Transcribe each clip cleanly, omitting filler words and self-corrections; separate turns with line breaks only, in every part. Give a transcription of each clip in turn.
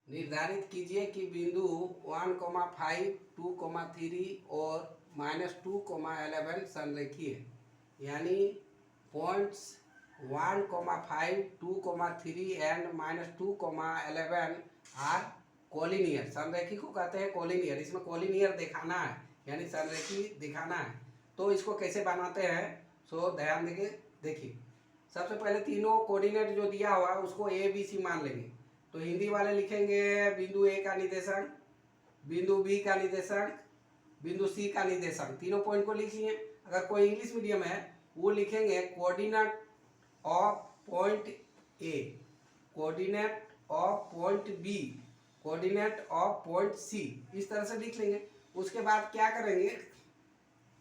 निर्धारित कीजिए कि बिंदु 1,5, 2,3 और -2,11 संरेखीय है, यानी पॉइंट्स 1,5, 2,3 एंड -2,11 आर कोलिनियर। संरेखी को कहते हैं कोलिनियर। इसमें कोलिनियर दिखाना है, यानी संरेखी दिखाना है। तो इसको कैसे बनाते हैं, सो ध्यान देंगे। देखिए, सबसे पहले तीनों कोऑर्डिनेट जो दिया हुआ है उसको ए बी सी मान लेंगे। तो हिंदी वाले लिखेंगे बिंदु ए का निर्देशांक, बिंदु बी का निर्देशांक, बिंदु सी का निर्देशांक। तीनों पॉइंट को लिखिए। अगर कोई इंग्लिश मीडियम है वो लिखेंगे coordinate of point A, coordinate of point B, coordinate of point C. इस तरह से लिख लेंगे। उसके बाद क्या करेंगे,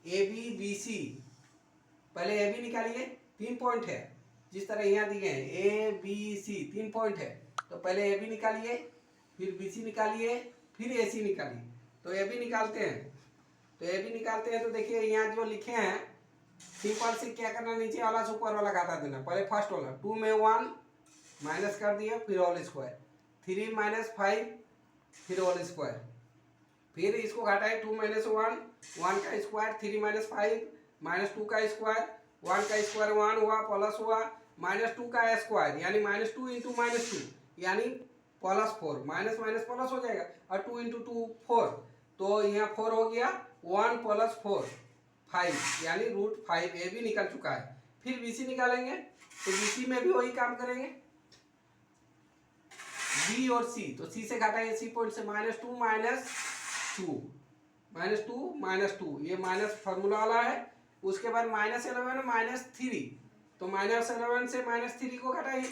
ए बी बी सी। पहले ए बी निकालिए, 3 पॉइंट है जिस तरह यहाँ दिए हैं, ए बी सी 3 पॉइंट है। तो पहले ए बी निकालिए, फिर बी सी निकालिए, फिर ए सी निकालिए। तो ए बी निकालते हैं। तो ए बी निकालते हैं तो देखिए यहाँ जो लिखे हैं, सिंपल से क्या करना, नीचे वाला से ऊपर वाला घटा देना। पहले फर्स्ट वाला 2 में 1 माइनस कर दिया, फिर होल स्क्वायर, 3 - 5 फिर होल स्क्वायर, फिर इसको घटाए 2 - 1, 1 का स्क्वायर, 3 - 5 -2 का स्क्वायर, 1 का स्क्वायर 1 हुआ, प्लस हुआ -2 का स्क्वायर, यानी -2 × -2 यानी +4, माइनस माइनस प्लस हो जाएगा, और 2 × 2 4, तो यहाँ 4 हो गया, 1 + 4 5, यानी √5। ए भी निकल चुका है। फिर बी सी निकालेंगे। तो बी सी में भी वही काम करेंगे, बी और सी। तो सी से घटाइए, सी पॉइंट से -2 - 2 ये माइनस फार्मूला वाला है। उसके बाद -11 -3, तो -11 से -3 को घटाइए।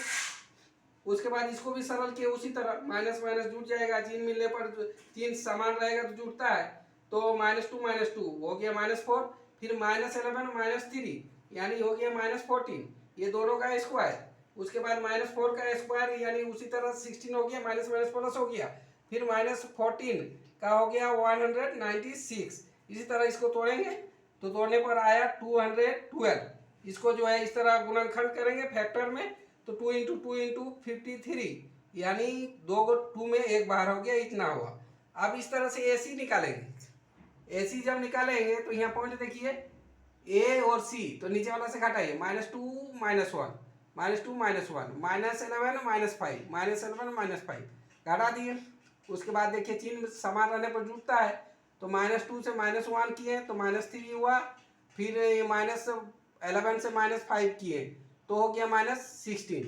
उसके बाद इसको भी सरल किए उसी तरह, माइनस माइनस जुट जाएगा, 3 मिलने पर 3 समान रहेगा तो जुटता है। तो -2 - 2 हो गया -4, फिर -11 -3 यानी हो गया -14, ये दोनों का स्क्वायर। उसके बाद -4 का स्क्वायर यानी उसी तरह 16 हो गया, माइनस माइनस प्लस हो गया, फिर -14 का हो गया 196। इसी तरह इसको तोड़ेंगे तो तोड़ने पर आया 212। इसको जो है इस तरह गुणनखंड करेंगे फैक्टर में, तो 2 × 2 × 53, यानी 2 में 1 बाहर हो गया, इतना हुआ। अब इस तरह से ए सी निकालेंगे। ए सी जब निकालेंगे तो यहाँ पॉइंट देखिए ए और सी, तो नीचे वाला से घटाइए, -2 - 1 -2 - 1 -11 -5 -11 -5 घटा दिए। उसके बाद देखिए चिन्ह समान रहने पर जुटता है। तो -2 से -1 किए तो -3 हुआ, फिर -11 से -5 किए तो हो गया -16।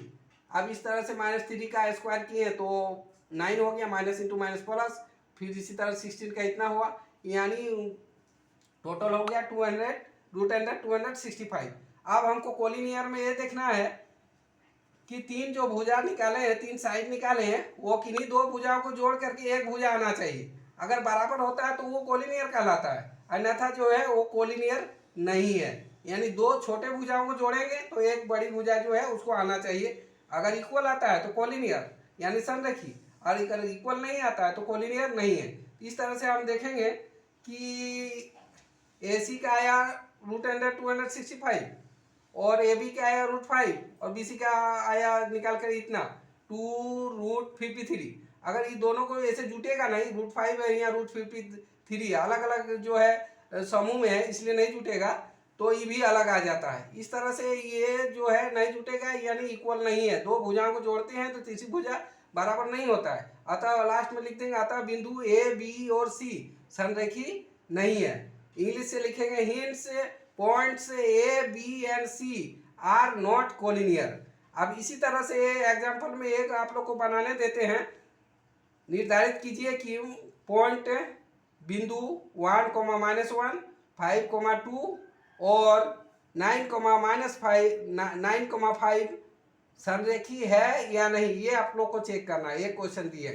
अब इस तरह से -3 का स्क्वायर किए तो 9 हो गया, माइनस इंटू माइनस प्लस, फिर इसी तरह 16 का इतना हुआ, यानी टोटल हो गया 265। अब हमको कोलिनियर में ये देखना है कि 3 जो भुजा निकाले हैं, 3 साइड निकाले हैं, वो किन्हीं 2 भुजाओं को जोड़ करके एक भुजा आना चाहिए। अगर बराबर होता है तो वो कोलिनियर कहलाता है, अन्यथा जो है वो कोलिनियर नहीं है। यानी 2 छोटे भुजाओं को जोड़ेंगे तो एक बड़ी भुजा जो है उसको आना चाहिए। अगर इक्वल आता है तो कोलिनियर यानी संरेखी, और अगर इक्वल नहीं आता है तो कोलिनियर नहीं है। इस तरह से हम देखेंगे कि ए सी का आया √265 और ए बी का आया √5 और बी सी का आया निकाल कर इतना 2√53। अगर ये दोनों को ऐसे जुटेगा नहीं, √5 है या √53 अलग अलग जो है समूह में है इसलिए नहीं जुटेगा, तो ये भी अलग आ जाता है। इस तरह से ये जो है नहीं जुटेगा, यानी इक्वल नहीं है। 2 भुजाओं को जोड़ते हैं तो तीसरी भुजा बराबर नहीं होता है। अतः लास्ट में लिख देंगे, अतः बिंदु ए बी और सी संरेखी नहीं है। इंग्लिश से लिखेंगे hence points A B and C are not collinear. अब इसी तरह से एग्जाम्पल में एक आप लोग को बनाने देते हैं। निर्धारित कीजिए कि पॉइंट बिंदु 1, -1, 5, 2 और 9, 5 संरेखी है या नहीं, ये आप लोग को चेक करना है। ये क्वेश्चन दिए।